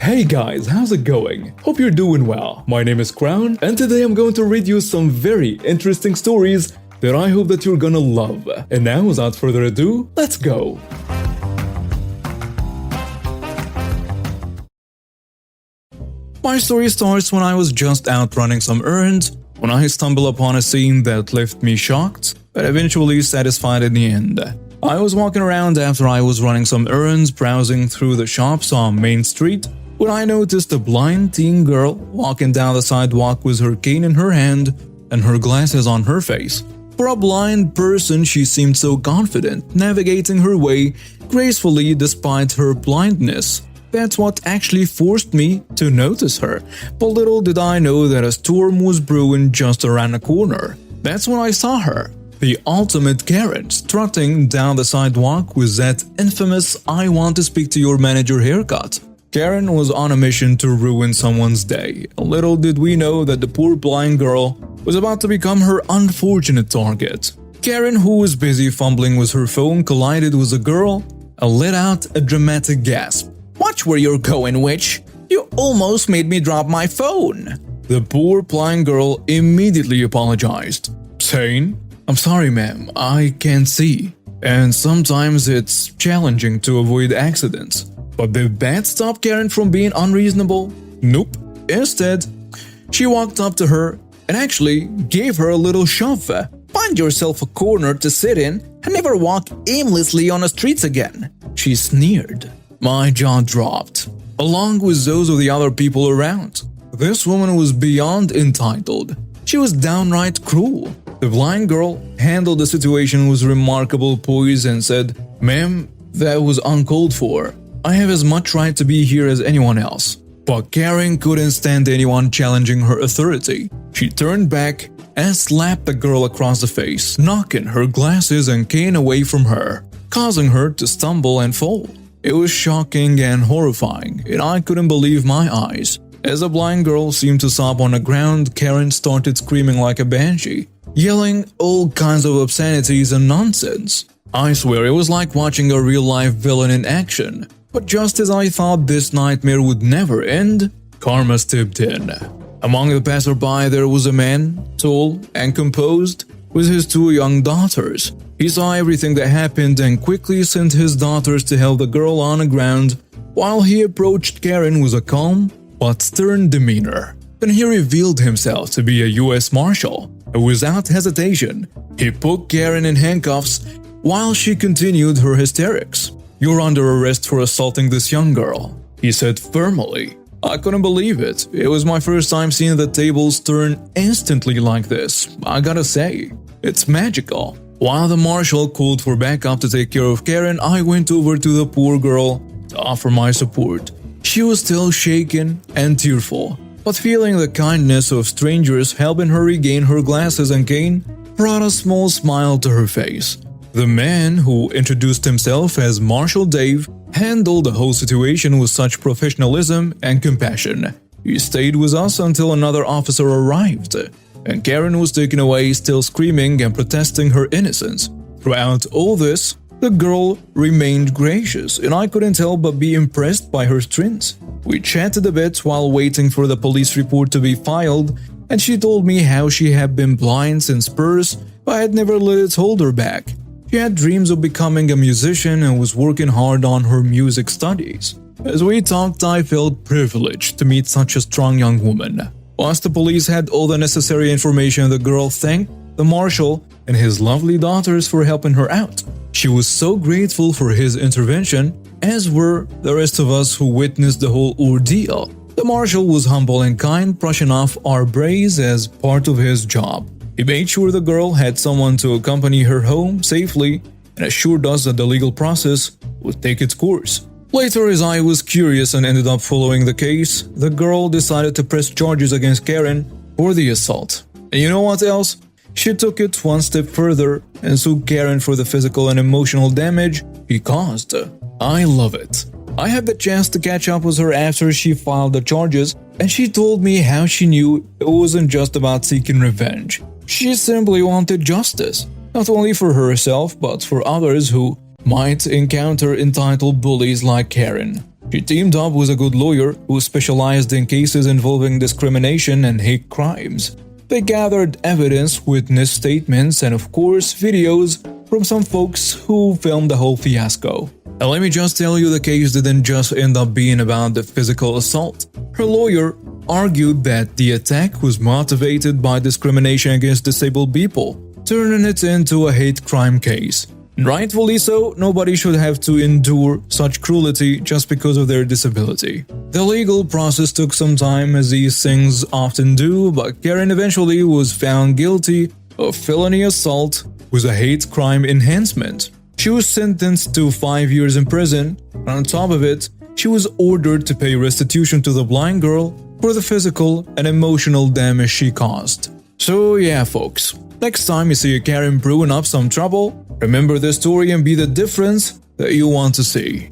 Hey guys, how's it going? Hope you're doing well. My name is Crown, and today I'm going to read you some very interesting stories that I hope that you're gonna love. And now, without further ado, let's go! My story starts when I was just out running some errands, when I stumbled upon a scene that left me shocked, but eventually satisfied in the end. I was walking around after I was running some errands, browsing through the shops on Main Street, when I noticed a blind teen girl walking down the sidewalk with her cane in her hand and her glasses on her face. For a blind person, she seemed so confident, navigating her way gracefully despite her blindness. That's what actually forced me to notice her, but little did I know that a storm was brewing just around the corner. That's when I saw her, the ultimate Karen, strutting down the sidewalk with that infamous "I want to speak to your manager" haircut. Karen was on a mission to ruin someone's day. Little did we know that the poor blind girl was about to become her unfortunate target. Karen, who was busy fumbling with her phone, collided with a girl and let out a dramatic gasp. "Watch where you're going, witch! You almost made me drop my phone!" The poor blind girl immediately apologized, saying, "I'm sorry ma'am, I can't see, and sometimes it's challenging to avoid accidents." But did that stop Karen from being unreasonable? Nope. Instead, she walked up to her and actually gave her a little shove. "Find yourself a corner to sit in and never walk aimlessly on the streets again," she sneered. My jaw dropped, along with those of the other people around. This woman was beyond entitled. She was downright cruel. The blind girl handled the situation with remarkable poise and said, "Ma'am, that was uncalled for. I have as much right to be here as anyone else." But Karen couldn't stand anyone challenging her authority. She turned back and slapped the girl across the face, knocking her glasses and cane away from her, causing her to stumble and fall. It was shocking and horrifying, and I couldn't believe my eyes. As the blind girl seemed to sob on the ground, Karen started screaming like a banshee, yelling all kinds of obscenities and nonsense. I swear it was like watching a real-life villain in action. But just as I thought this nightmare would never end, karma stepped in. Among the passerby there was a man, tall and composed, with his two young daughters. He saw everything that happened and quickly sent his daughters to help the girl on the ground, while he approached Karen with a calm but stern demeanor. Then he revealed himself to be a US Marshal, and without hesitation, he put Karen in handcuffs while she continued her hysterics. "You're under arrest for assaulting this young girl," he said firmly. I couldn't believe it. It was my first time seeing the tables turn instantly like this. I gotta say, it's magical. While the marshal called for backup to take care of Karen, I went over to the poor girl to offer my support. She was still shaken and tearful, but feeling the kindness of strangers helping her regain her glasses and cane brought a small smile to her face. The man, who introduced himself as Marshal Dave, handled the whole situation with such professionalism and compassion. He stayed with us until another officer arrived, and Karen was taken away still screaming and protesting her innocence. Throughout all this, the girl remained gracious, and I couldn't help but be impressed by her strength. We chatted a bit while waiting for the police report to be filed, and she told me how she had been blind since birth but had never let it hold her back. She had dreams of becoming a musician and was working hard on her music studies. As we talked, I felt privileged to meet such a strong young woman. Once the police had all the necessary information, the girl thanked the marshal and his lovely daughters for helping her out. She was so grateful for his intervention, as were the rest of us who witnessed the whole ordeal. The marshal was humble and kind, brushing off our brays as part of his job. He made sure the girl had someone to accompany her home safely and assured us that the legal process would take its course. Later, as I was curious and ended up following the case, the girl decided to press charges against Karen for the assault. And you know what else? She took it one step further and sued Karen for the physical and emotional damage he caused. I love it. I had the chance to catch up with her after she filed the charges, and she told me how she knew it wasn't just about seeking revenge. She simply wanted justice, not only for herself but for others who might encounter entitled bullies like Karen. She teamed up with a good lawyer who specialized in cases involving discrimination and hate crimes. They gathered evidence, witness statements, and of course videos from some folks who filmed the whole fiasco. And let me just tell you, the case didn't just end up being about the physical assault. Her lawyer argued that the attack was motivated by discrimination against disabled people, turning it into a hate crime case. Rightfully so, nobody should have to endure such cruelty just because of their disability. The legal process took some time, as these things often do, but Karen eventually was found guilty of felony assault with a hate crime enhancement. She was sentenced to 5 years in prison, and on top of it, she was ordered to pay restitution to the blind girl for the physical and emotional damage she caused. So yeah, folks, next time you see a Karen brewing up some trouble, remember this story and be the difference that you want to see.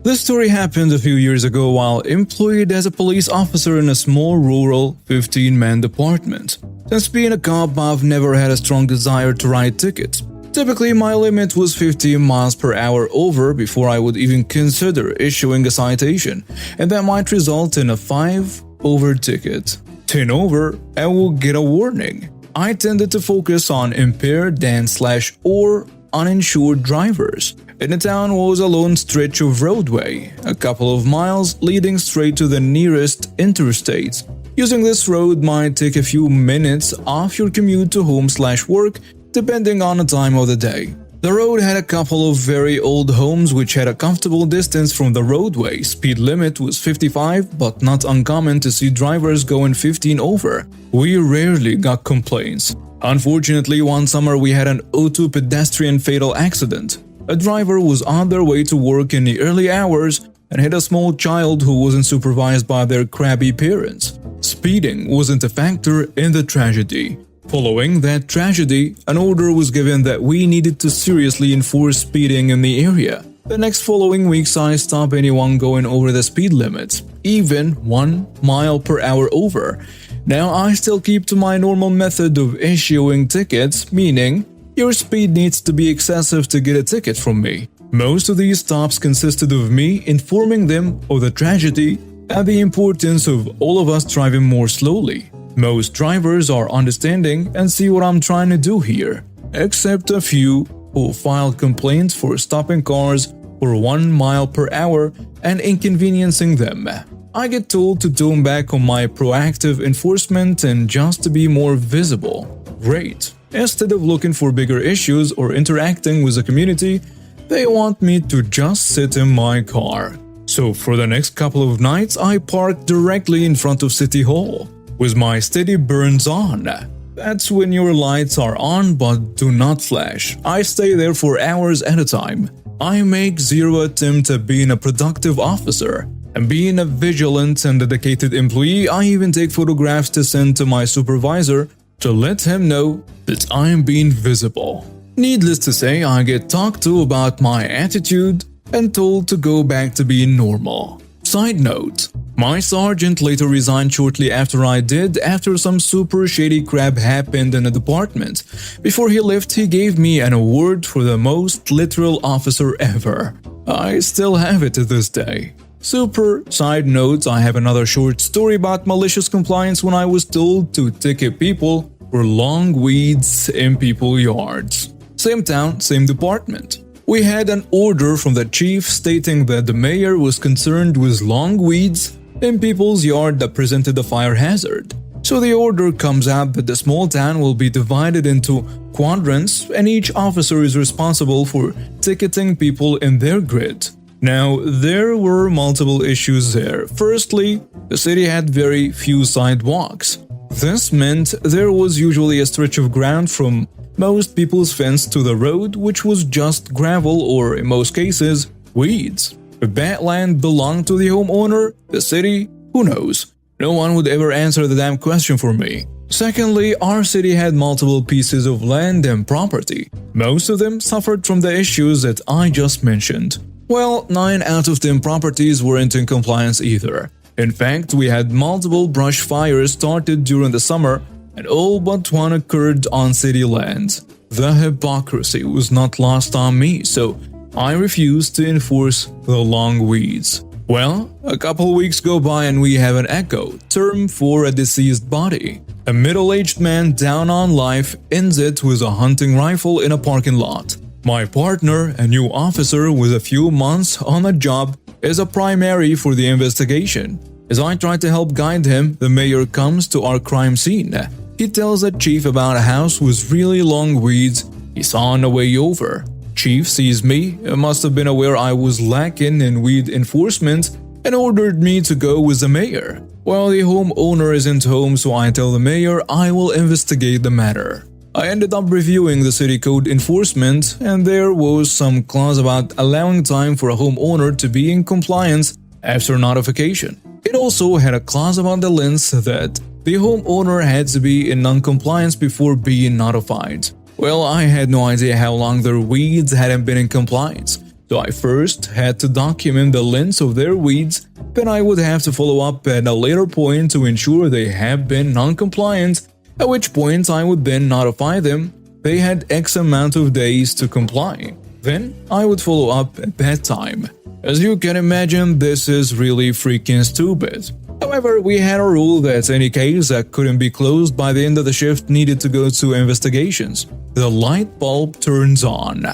This story happened a few years ago while employed as a police officer in a small rural 15-man department. Since being a cop, I've never had a strong desire to write tickets. Typically, my limit was 15 miles per hour over before I would even consider issuing a citation, and that might result in a 5 over ticket. 10 over, I will get a warning. I tended to focus on impaired and/or uninsured drivers. In the town was a lone stretch of roadway, a couple of miles leading straight to the nearest interstate. Using this road might take a few minutes off your commute to home/work, depending on the time of the day. The road had a couple of very old homes which had a comfortable distance from the roadway. Speed limit was 55, but not uncommon to see drivers going 15 over. We rarely got complaints. Unfortunately, one summer we had an auto pedestrian fatal accident. A driver was on their way to work in the early hours and hit a small child who wasn't supervised by their crabby parents. Speeding wasn't a factor in the tragedy. Following that tragedy, an order was given that we needed to seriously enforce speeding in the area. The next following weeks, I stopped anyone going over the speed limit, even 1 mile per hour over. Now, I still keep to my normal method of issuing tickets, meaning your speed needs to be excessive to get a ticket from me. Most of these stops consisted of me informing them of the tragedy and the importance of all of us driving more slowly. Most drivers are understanding and see what I'm trying to do here, except a few who filed complaints for stopping cars for 1 mile per hour and inconveniencing them. I get told to tone back on my proactive enforcement and just to be more visible. Great. Instead of looking for bigger issues or interacting with the community, they want me to just sit in my car. So for the next couple of nights, I park directly in front of City Hall, with my steady burns on. That's when your lights are on but do not flash. I stay there for hours at a time. I make zero attempt at being a productive officer. And being a vigilant and dedicated employee, I even take photographs to send to my supervisor to let him know that I am being visible. Needless to say, I get talked to about my attitude and told to go back to being normal. Side note, my sergeant later resigned shortly after I did, after some super shady crap happened in the department. Before he left, he gave me an award for the most literal officer ever. I still have it to this day. Super side note, I have another short story about malicious compliance when I was told to ticket people for long weeds in people's yards. Same town, same department. We had an order from the chief stating that the mayor was concerned with long weeds in people's yard that presented a fire hazard. So the order comes out that the small town will be divided into quadrants and each officer is responsible for ticketing people in their grid. Now, there were multiple issues there. Firstly, the city had very few sidewalks. This meant there was usually a stretch of ground from most people's fence to the road, which was just gravel or, in most cases, weeds. If that land belonged to the homeowner, the city, who knows? No one would ever answer the damn question for me. Secondly, our city had multiple pieces of land and property. Most of them suffered from the issues that I just mentioned. Well, 9 out of 10 properties weren't in compliance either. In fact, we had multiple brush fires started during the summer, and all but one occurred on city land. The hypocrisy was not lost on me, so I refuse to enforce the long weeds. Well, a couple weeks go by and we have an echo, term for a deceased body. A middle-aged man down on life ends it with a hunting rifle in a parking lot. My partner, a new officer with a few months on the job, is a primary for the investigation. As I try to help guide him, the mayor comes to our crime scene. He tells the chief about a house with really long weeds he saw on the way over. Chief sees me, must have been aware I was lacking in weed enforcement, and ordered me to go with the mayor. Well, the homeowner isn't home, so I tell the mayor I will investigate the matter. I ended up reviewing the city code enforcement, and there was some clause about allowing time for a homeowner to be in compliance after notification. It also had a clause about the length that the homeowner had to be in non-compliance before being notified. Well, I had no idea how long their weeds hadn't been in compliance, so I first had to document the length of their weeds, then I would have to follow up at a later point to ensure they have been non-compliant, at which point I would then notify them they had X amount of days to comply. Then I would follow up at that time. As you can imagine, this is really freaking stupid. However, we had a rule that any case that couldn't be closed by the end of the shift needed to go to investigations. The light bulb turns on.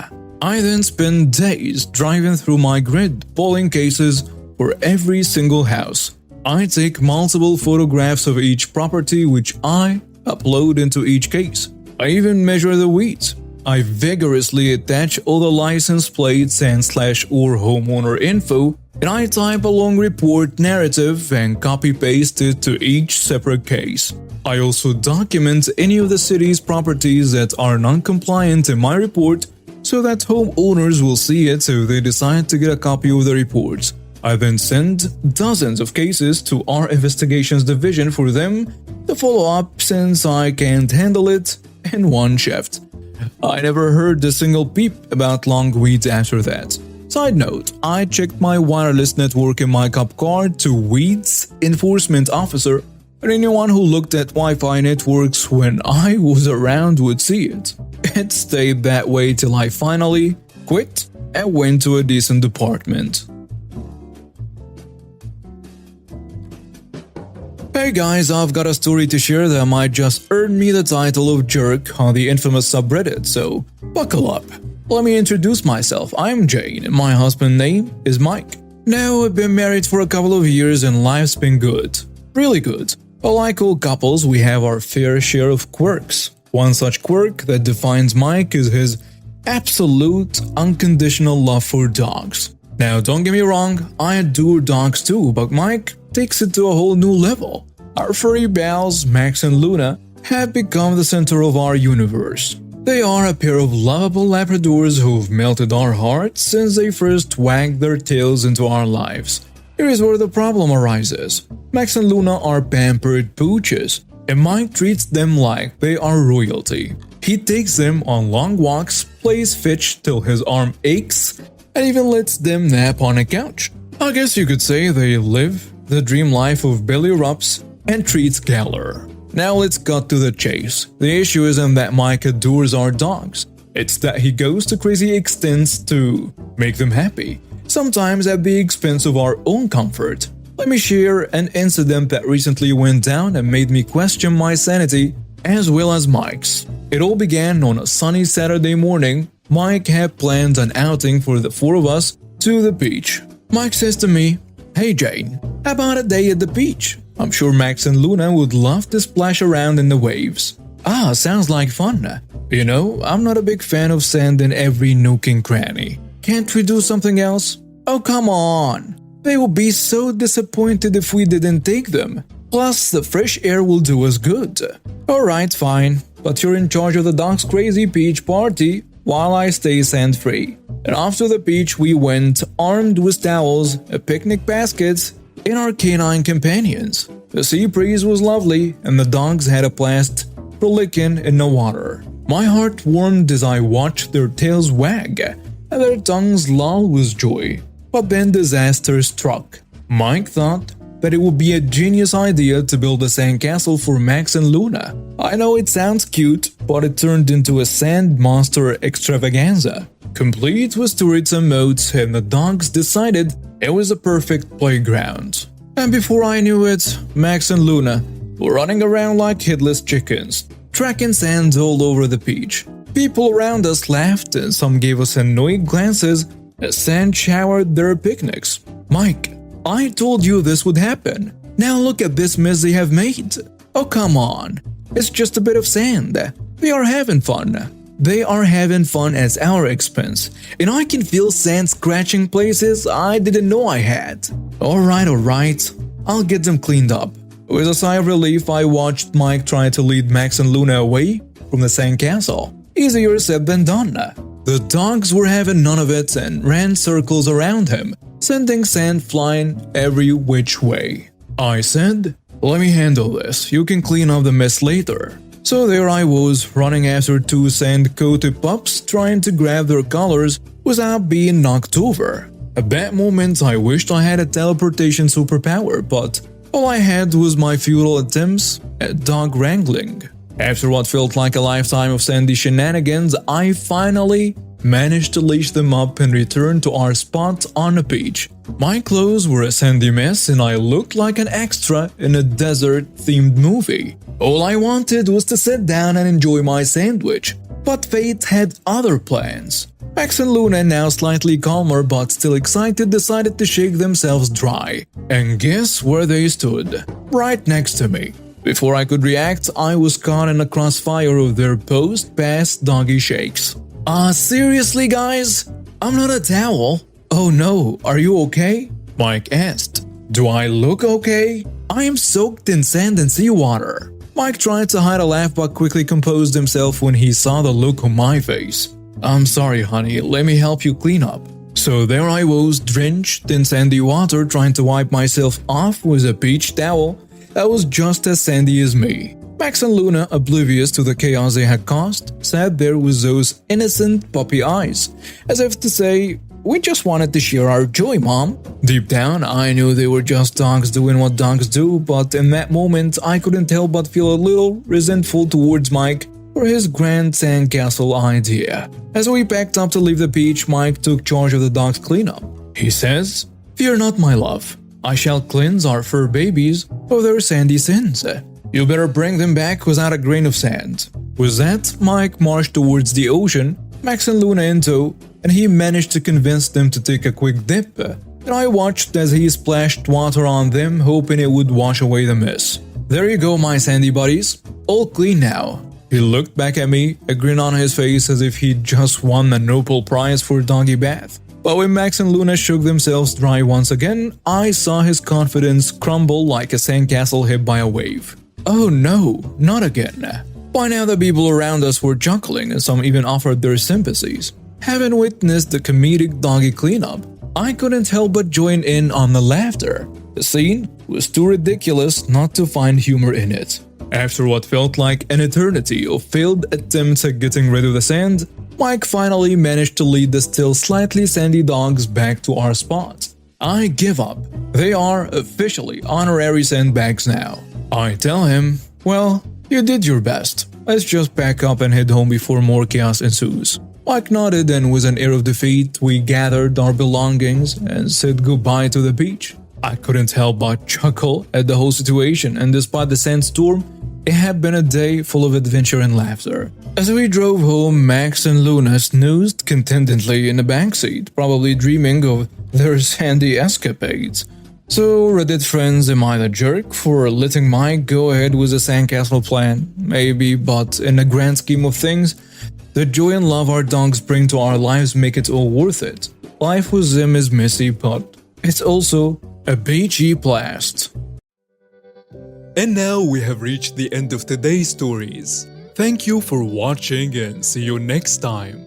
I then spend days driving through my grid, pulling cases for every single house. I take multiple photographs of each property which I upload into each case. I even measure the weeds. I vigorously attach all the license plates and /or homeowner info, and I type a long report narrative and copy-paste it to each separate case. I also document any of the city's properties that are non-compliant in my report so that homeowners will see it if they decide to get a copy of the reports. I then send dozens of cases to our investigations division for them to follow up since I can't handle it in one shift. I never heard a single peep about long weeds after that. Side note, I checked my wireless network in my cop car to Weeds Enforcement Officer, and anyone who looked at Wi-Fi networks when I was around would see it. It stayed that way till I finally quit and went to a decent department. Hey guys, I've got a story to share that might just earn me the title of jerk on the infamous subreddit, so buckle up. Let me introduce myself. I'm Jane, and my husband's name is Mike. Now, we've been married for a couple of years and life's been good. Really good. But like all couples, we have our fair share of quirks. One such quirk that defines Mike is his absolute, unconditional love for dogs. Now, don't get me wrong, I adore dogs too, but Mike takes it to a whole new level. Our furry pals, Max and Luna, have become the center of our universe. They are a pair of lovable Labradors who've melted our hearts since they first wagged their tails into our lives. Here is where the problem arises. Max and Luna are pampered pooches, and Mike treats them like they are royalty. He takes them on long walks, plays fetch till his arm aches, and even lets them nap on a couch. I guess you could say they live the dream life of belly rubs and treats Galler. Now let's cut to the chase. The issue isn't that Mike adores our dogs. It's that he goes to crazy extents to make them happy, sometimes at the expense of our own comfort. Let me share an incident that recently went down and made me question my sanity as well as Mike's. It all began on a sunny Saturday morning. Mike had planned an outing for the four of us to the beach. Mike says to me, "Hey Jane, how about a day at the beach? I'm sure Max and Luna would love to splash around in the waves." "Ah, sounds like fun. You know, I'm not a big fan of sand in every nook and cranny. Can't we do something else?" "Oh, come on. They will be so disappointed if we didn't take them. Plus, the fresh air will do us good." "Alright, fine. But you're in charge of the dog's crazy beach party while I stay sand-free." And after the beach, we went armed with towels, a picnic basket, and our canine companions. The sea breeze was lovely, and the dogs had a blast frolicking in the water. My heart warmed as I watched their tails wag, and their tongues loll with joy. But then disaster struck. Mike thought that it would be a genius idea to build a sandcastle for Max and Luna. I know it sounds cute, but it turned into a sand monster extravaganza. complete with tourism modes, and the dogs decided it was a perfect playground. And before I knew it, Max and Luna were running around like headless chickens, tracking sand all over the beach. People around us laughed and some gave us annoyed glances as sand showered their picnics. Mike, I told you this would happen. Now look at this mess they have made. Oh, come on. It's just a bit of sand. They are having fun. They are having fun at our expense, and I can feel sand scratching places I didn't know I had. Alright, I'll get them cleaned up. With a sigh of relief, I watched Mike try to lead Max and Luna away from the sandcastle. Easier said than done. The dogs were having none of it and ran circles around him, sending sand flying every which way. I said, "Let me handle this, you can clean up the mess later." So there I was, running after two sand-coated pups, trying to grab their collars without being knocked over. At that moment, I wished I had a teleportation superpower, but all I had was my futile attempts at dog wrangling. After what felt like a lifetime of sandy shenanigans, I finally managed to leash them up and return to our spot on the beach. My clothes were a sandy mess and I looked like an extra in a desert-themed movie. All I wanted was to sit down and enjoy my sandwich, but fate had other plans. Max and Luna, now slightly calmer but still excited, decided to shake themselves dry. And guess where they stood? Right next to me. Before I could react, I was caught in a crossfire of their post-pass doggy shakes. Seriously guys? I'm not a towel. Oh no, are you okay? Mike asked. Do I look okay? I am soaked in sand and seawater. Mike tried to hide a laugh but quickly composed himself when he saw the look on my face. I'm sorry honey, let me help you clean up. So there I was, drenched in sandy water, trying to wipe myself off with a beach towel that was just as sandy as me. Max and Luna, oblivious to the chaos they had caused, sat there with those innocent puppy eyes, as if to say, "We just wanted to share our joy, Mom." Deep down, I knew they were just dogs doing what dogs do, but in that moment, I couldn't help but feel a little resentful towards Mike for his grand sandcastle idea. As we packed up to leave the beach, Mike took charge of the dog's cleanup. He says, "Fear not, my love. I shall cleanse our fur babies of their sandy sins. You better bring them back without a grain of sand." With that, Mike marched towards the ocean, Max and Luna in tow, and he managed to convince them to take a quick dip. And I watched as he splashed water on them, hoping it would wash away the mess. "There you go, my sandy buddies. All clean now." He looked back at me, a grin on his face as if he'd just won a Nobel Prize for a doggy bath. But when Max and Luna shook themselves dry once again, I saw his confidence crumble like a sandcastle hit by a wave. Oh no, not again. By now the people around us were chuckling and some even offered their sympathies. Having witnessed the comedic doggy cleanup, I couldn't help but join in on the laughter. The scene was too ridiculous not to find humor in it. After what felt like an eternity of failed attempts at getting rid of the sand, Mike finally managed to lead the still slightly sandy dogs back to our spot. I give up. They are officially honorary sandbags now. I tell him, "Well, you did your best. Let's just pack up and head home before more chaos ensues." Mike nodded, and with an air of defeat, we gathered our belongings and said goodbye to the beach. I couldn't help but chuckle at the whole situation, and despite the sandstorm, it had been a day full of adventure and laughter. As we drove home, Max and Luna snoozed contentedly in the backseat, probably dreaming of their sandy escapades. So, Reddit friends, am I the jerk for letting Mike go ahead with the sandcastle plan? Maybe, but in the grand scheme of things, the joy and love our dogs bring to our lives make it all worth it. Life with them is messy, but it's also a beachy blast. And now we have reached the end of today's stories. Thank you for watching and see you next time.